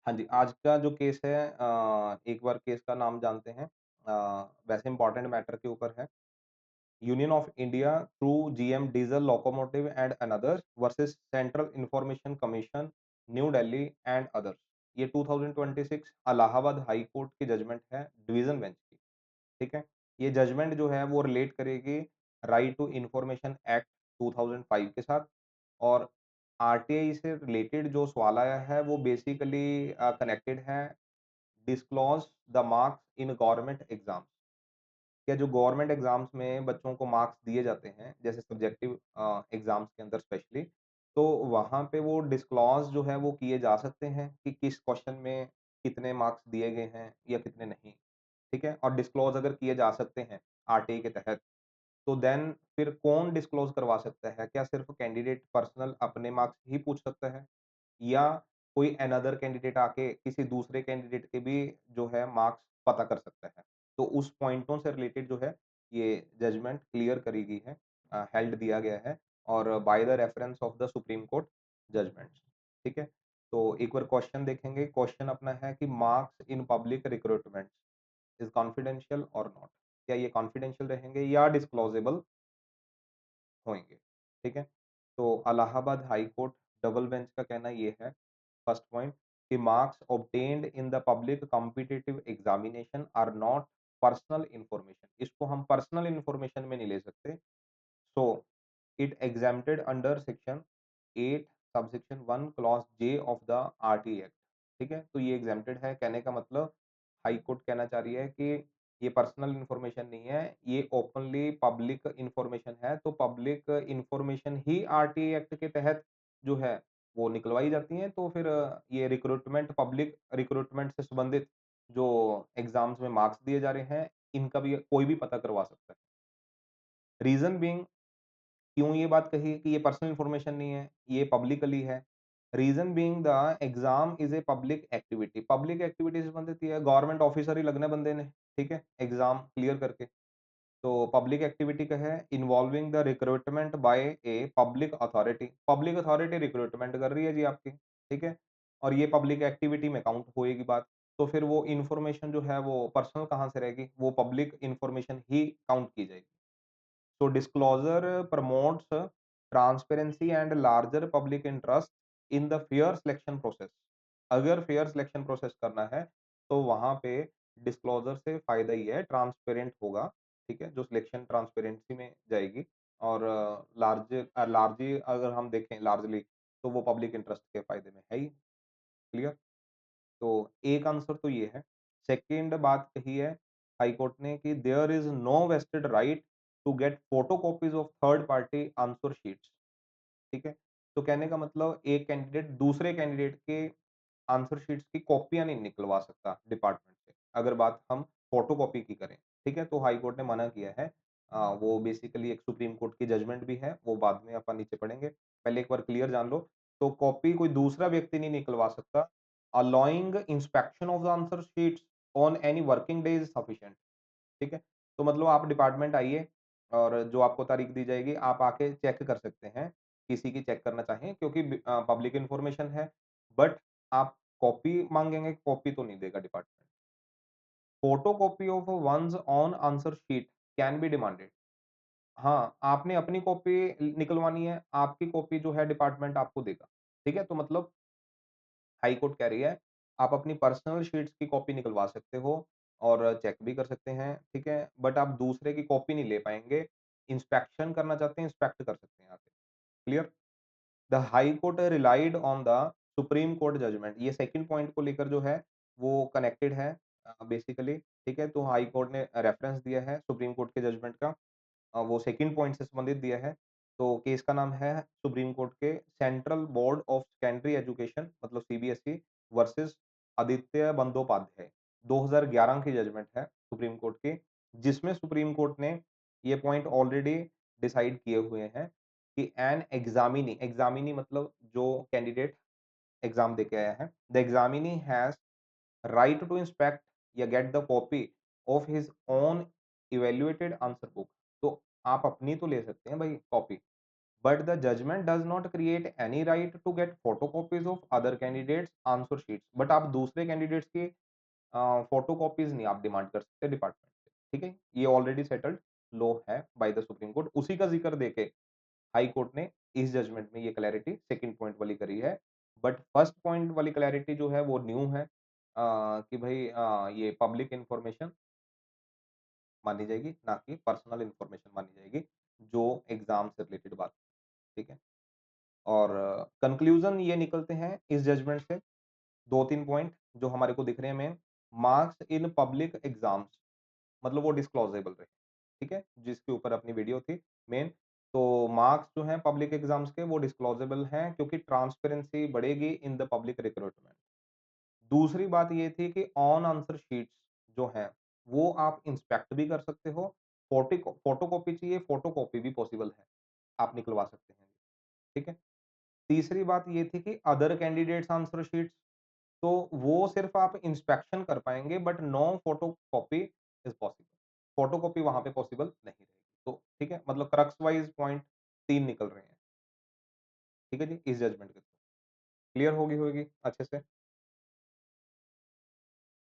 हाँ जी, आज का जो केस है एक बार केस का नाम जानते हैं। वैसे इम्पोर्टेंट मैटर के ऊपर है। Union of India through GM diesel locomotive and another's versus central information commission, new Delhi and others. ये 2026 इलाहाबाद हाई कोर्ट की जजमेंट है डिवीजन बेंच की। ठीक है? ये जजमेंट जो है वो रिलेट करेगी राइट टू इंफॉर्मेशन एक्ट 2005 के साथ। और आरटीआई से रिलेटेड जो सवाल आया है वो बेसिकली कनेक्टेड है disclose the marks in government exams. क्या जो गवर्नमेंट एग्जाम्स में बच्चों को मार्क्स दिए जाते हैं जैसे सब्जेक्टिव एग्जाम्स के अंदर स्पेशली, तो वहाँ पे वो डिस्क्लोज जो है वो किए जा सकते हैं कि किस क्वेश्चन में कितने मार्क्स दिए गए हैं या कितने नहीं। ठीक है? और डिस्क्लोज अगर किए जा सकते हैं आरटीआई के तहत, तो देन फिर कौन डिस्क्लोज करवा सकता है? क्या सिर्फ कैंडिडेट पर्सनल अपने मार्क्स ही पूछ सकता है? या कोई अनदर कैंडिडेट आके किसी दूसरे कैंडिडेट के भी जो है मार्क्स पता कर सकता है। तो उस पॉइंटों से रिलेटेड जो है ये जजमेंट क्लियर करी गई है, हेल्ड दिया गया है और by the reference of the supreme Court judgements. ठीक है? तो एक बार क्वेश्चन देखेंगे, क्वेश्चन अपना है कि marks in public recruitment is confidential और नॉट? क्या ये कॉन्फिडेंशियल रहेंगे या डिस्क्लोजेबल होंगे? ठीक है? तो Allahabad high court double bench का कहना ये है, फर्स्ट पॉइंट, कि marks obtained in the public competitive examination are not personal information. इसको हम पर्सनल इन्फॉर्मेशन में नहीं ले सकते। So it exempted under section 8 subsection 1 clause J of the RTI act. ठीक है? तो ये एग्जेम्प्टेड है, कहने का मतलब हाई कोर्ट कहना चाह रही है कि ये पर्सनल इन्फॉर्मेशन नहीं है, ये ओपनली पब्लिक इन्फॉर्मेशन है, तो पब्लिक इन्फॉर्मेशन ही आरटी एक्ट के तहत जो है वो निकलवाई जाती हैं। तो फिर ये रिक्रूटमेंट पब्लिक रिक्रूटमेंट से संबंधित जो एग्ज़ाम्स में मार्क्स दिए जा रहे हैं, इनका भी कोई भी पता करवा सकता है। रीज़न बीइंग, क्यों ये बात कही कि ये पर्सनल इन्फॉर्मेशन नहीं है, ये पब्लिकली है? Reason being the exam is a public activity. Public activity से संबंधित ये है, गवर्नमेंट ऑफिसर ही लगना है बंदे ने, ठीक है? एग्ज़ाम क्लियर करके। तो पब्लिक एक्टिविटी का है involving the recruitment by a public authority. Public authority recruitment कर रही है जी आपकी, ठीक है? और ये पब्लिक एक्टिविटी में काउंट होएगी बात। तो फिर वो इन्फॉर्मेशन जो है वो पर्सनल कहाँ से रहेगी? वो पब्लिक इन्फॉर्मेशन ही काउंट की जाएगी। So disclosure promotes transparency and larger public interest in the fair selection process। अगर फेयर सिलेक्शन प्रोसेस करना है, तो वहाँ पे डिस्क्लोज़र से फ़ायदा ही है, ट्रांसपेरेंट होगा, ठीक है? जो सिलेक्शन ट्रांसपेरेंसी में जाएगी और लार्जली अगर हम देखें लार्जली, तो वो पब्लिक इंटरेस्ट के फ़ायदे में है ही, क्लियर? तो एक आंसर तो ये है। सेकंड बात कही है हाई कोर्ट ने कि there is no vested right to get photocopies of third party answer sheets. ठीक है? तो कहने का मतलब एक कैंडिडेट दूसरे कैंडिडेट के आंसर शीट्स की कॉपियाँ नहीं निकलवा सकता डिपार्टमेंट से, अगर बात हम फोटोकॉपी की करें। ठीक है? तो हाई कोर्ट ने मना किया है। वो बेसिकली एक सुप्रीम कोर्ट की जजमेंट भी है, वो बाद में अपन नीचे पढ़ेंगे। पहले एक बार क्लियर जान लो, तो कॉपी कोई दूसरा व्यक्ति नहीं निकलवा सकता। Allowing inspection of the answer sheets on any working day is sufficient. ठीक है? तो मतलब आप डिपार्टमेंट आइए और जो आपको तारीख दी जाएगी, आप आके चेक कर सकते हैं, किसी की चेक करना चाहें क्योंकि पब्लिक इन्फॉर्मेशन है। बट आप कॉपी माँगेंगे, कॉपी तो नहीं देगा department. Photocopy of one's own answer sheet can be demanded. हाँ, आपने अपनी कॉपी निकलवानी है, आपकी कॉपी जो है डिपार्टमेंट आपको देगा। ठीक है? तो मतलब हाई कोर्ट कह रही है, आप अपनी पर्सनल शीट्स की कॉपी निकलवा सकते हो और चेक भी कर सकते हैं, ठीक है? बट आप दूसरे की कॉपी नहीं ले पाएँगे। इंस्पेक्शन करना चाहते हैं, इंस्पेक्ट कर सकते हैं आके। Clear? The high court relied on the supreme court judgment. ये सेकंड पॉइंट को लेकर जो है वो कनेक्टेड है बेसिकली, ठीक है? तो हाई कोर्ट ने रेफरेंस दिया है सुप्रीम कोर्ट के जजमेंट का। वो सेकंड पॉइंट से संबंधित दिया है। तो केस का नाम है सुप्रीम कोर्ट के central board of secondary education मतलब सीबीएसई वर्सेस आदित्य बंदोपाध्याय। 2011 की जजमेंट है सुप्रीम कोर्ट की, जिसमें सुप्रीम कोर्ट ने ये पॉइंट ऑलरेडी डिसाइड किए हुए हैं कि एग्जामिनी मतलब जो कैंडिडेट एग्जाम देके आया है, the examinee has right to inspect या get the copy of his own evaluated answer book. तो आप अपनी तो ले सकते हैं भाई copy, but the judgment does not create any right to get photocopies of other candidates answer sheets. But आप दूसरे कैंडिडेट्स की फोटोकॉपीज नहीं आप डिमांड कर सकते डिपार्टमेंट से, ठीक है? ये ऑलरेडी सेटल्ड लॉ है बाय द सुप्रीम कोर्ट। उसी का जिक्र देके हाई कोर्ट ने इस जजमेंट में ये क्लैरिटी सेकंड पॉइंट वाली करी है। बट फर्स्ट पॉइंट वाली क्लैरिटी जो है वो न्यू है, कि भाई ये पब्लिक इंफॉर्मेशन मानी जाएगी, ना कि पर्सनल इंफॉर्मेशन मानी जाएगी, जो एग्जाम से रिलेटेड बात, ठीक है? और कंक्लूजन ये निकलते हैं इस जजमेंट से, 2-3 पॉइंट जो हमारे को दिख रहे हैं main. Marks in public exams मतलब वो डिस्क्लोजेबल रहे, ठीक है? जिसके ऊपर अपनी वीडियो थी मेन। तो मार्क्स जो हैं पब्लिक एग्जाम्स के वो डिस्क्लोजेबल हैं, क्योंकि ट्रांसपेरेंसी बढ़ेगी इन द पब्लिक रिक्रूटमेंट। दूसरी बात ये थी कि ऑन आंसर शीट्स जो हैं, वो आप इंस्पेक्ट भी कर सकते हो। फोटोकॉपी चाहिए, फोटोकॉपी भी पॉसिबल है, आप निकलवा सकते हैं, ठीक है? तीसरी बात ये थी कि अदर कैंडिडेट्स आंसर शीट्स, तो वो सिर्फ आप इंस्पेक्शन कर पाएँगे, but no photocopy is possible. Photocopy वहाँ पे पॉसिबल नहीं रहेगी। तो ठीक है, मतलब क्रक्स वाइज़ पॉइंट 3 निकल रहे हैं। ठीक है जी, इस जजमेंट के थ्रू। क्लियर होगी होगी अच्छे से?